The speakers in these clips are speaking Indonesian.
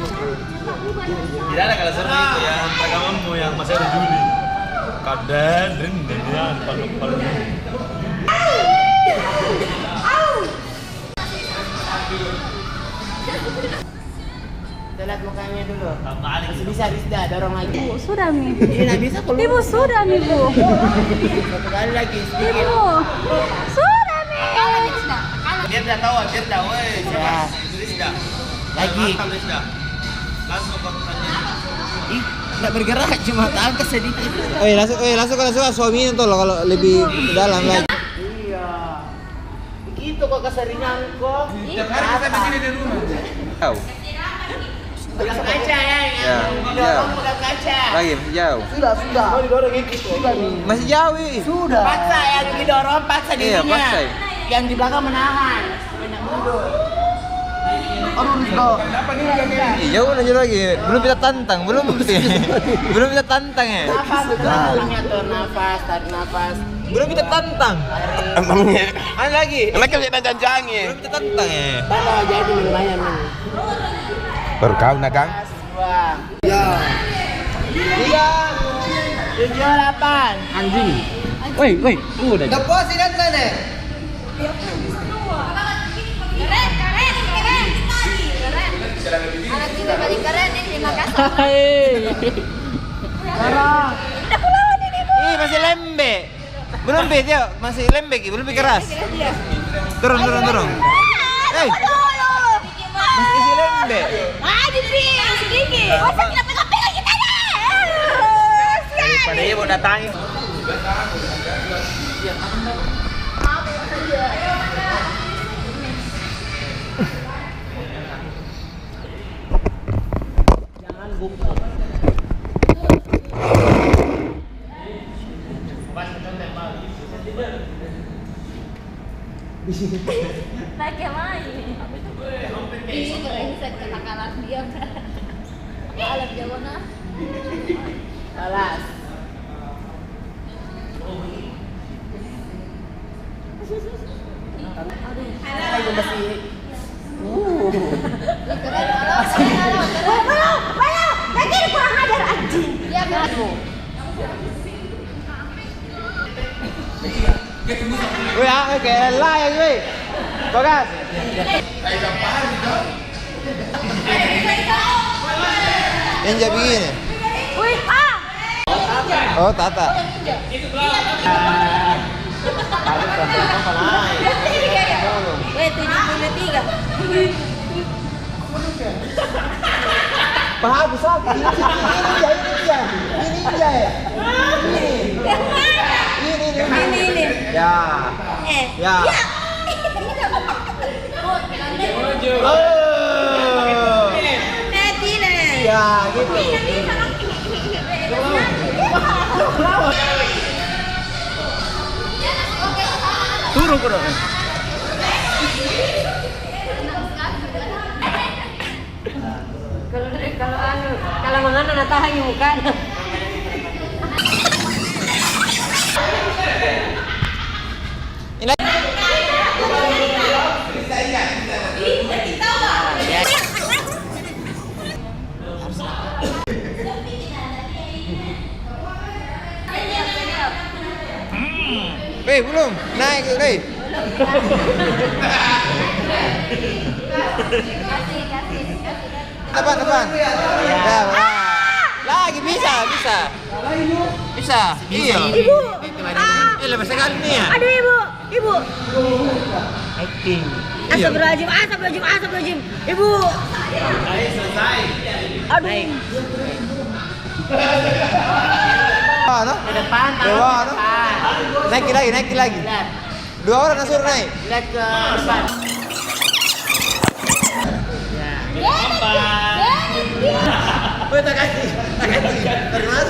Tidak ada kalau seru itu ya, rekamanmu yang masih ada Juli. Kaden, ya, palu-palu. Kita lihat mukanya dulu. Masih bisa dorong lagi. Ibu, sudah nih. Ini nggak bisa keluar. Ibu, sudah nih, Bu. Satu kali lagi sedikit. Ibu, sudah nih. Biar dah tahu, biar tahu. Ya. Tulis dah. Lagi. Tulis dah. Langsung kau tanya. Ih, nggak bergerak, cuma angkat sedikit. Langsung suaminya tuh kalau lebih dalam lagi. Iya. Begitu kok keseringan kok. Tiap hari kita begini di rumah. Jauh. Pegang kaca ya, Ya, dorong pegang kaca. Lagi masih jauh. Sudah. Oh, didorong gitu. Sudah nih. Masih jauh ini. Sudah. Paksa yang didorong, paksa Iya, dirinya. paksa. Yang di belakang menahan. Banyak mundur. Aduh, Jauh lagi. Belum kita tantang, belum kita tantang ya. nafas, tuh nafas, tarik nafas. Belum kita tantang. Emangnya Ada lagi. mereka bisa janjangnya. Belum kita tantang ya. Kalau jadi lumayan nih. Baru kau nak Kang? Dua. Tiga. 7, 8. Anjing. Woi, udah. Depan sih dan sana. Anak juga paling keren ini, terima kasih. Ih, masih lembek. Belum bet ya, masih lembek, belum keras. Turun. Hei, masih lembek. Sedikit. Masa kita pegang-pegang kita deh. Pada ibu datangi. Jangan bungkuk. Pakai main. Ini brengsek kenakalan dia. Alat jawana. Balas. Ayo masih. Lagi kurang ajar anjing. Ya, kamu. Wih, kayak lain, wih. Bagas. Yang jadi begini. Wih, ah. Oh, Tata. Wih, 73. Bagus, ini dia. Ini. Ya. Ya. Oh. Ya, gitu. Turun bro. Kalau mengana natahan yung mukha. Weh, belum. Naik, weh. Depan. Ya, lagi bisa. Iya. Ibu. Lepas sekali nih ya. Aduh, ibu. Acting. Astagfirullahaladzim. Ibu. Ayo selesai. Aduh. No? Ke depan, Dewa, tangan no? ke depan. Naik lagi. Lihat. 2 orang yang suruh naik. Lihat ke depan. Weh, tak kasih. Terus.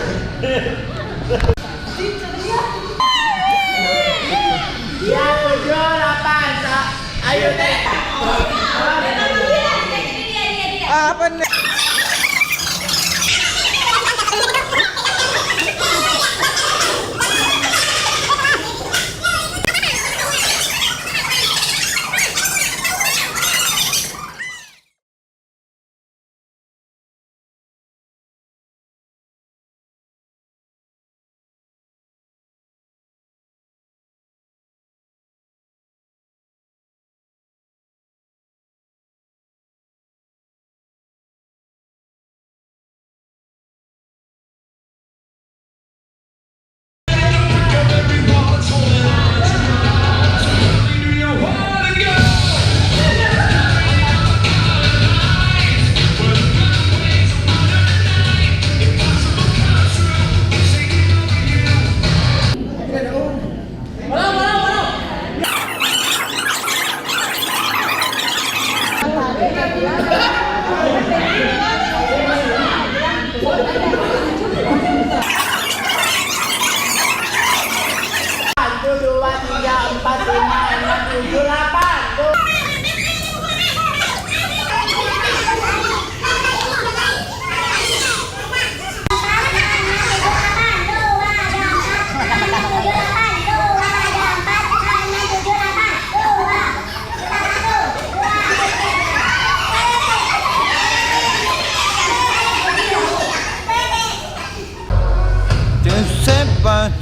Ya, 7, 8. Ayo deh. Apa nih?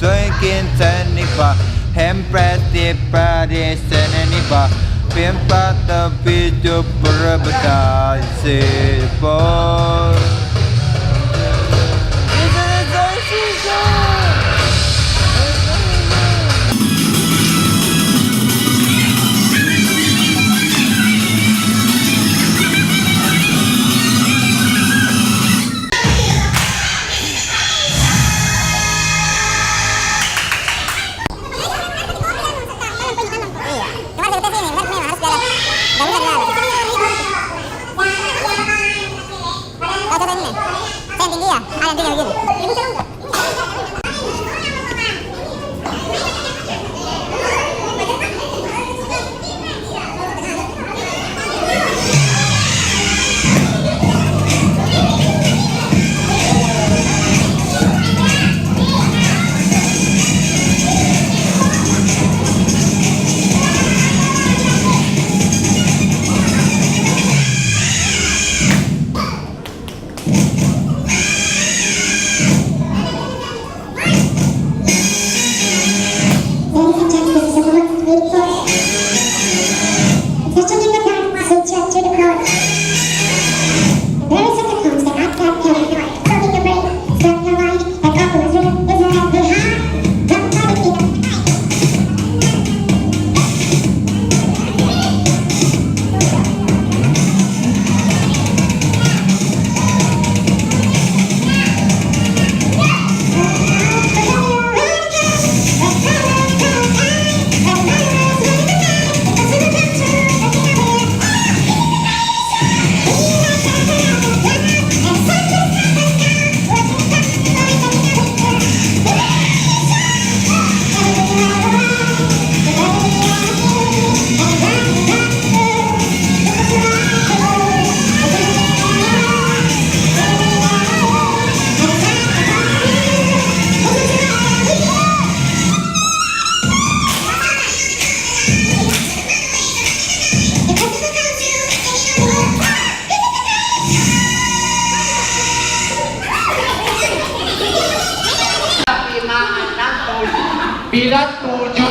ช่วยกินเส้นนี้ป่ะแฮมแปรติปราเดเส้นนี้ป่ะเพียงปาตะพิจุปรบดาสิปอBila 7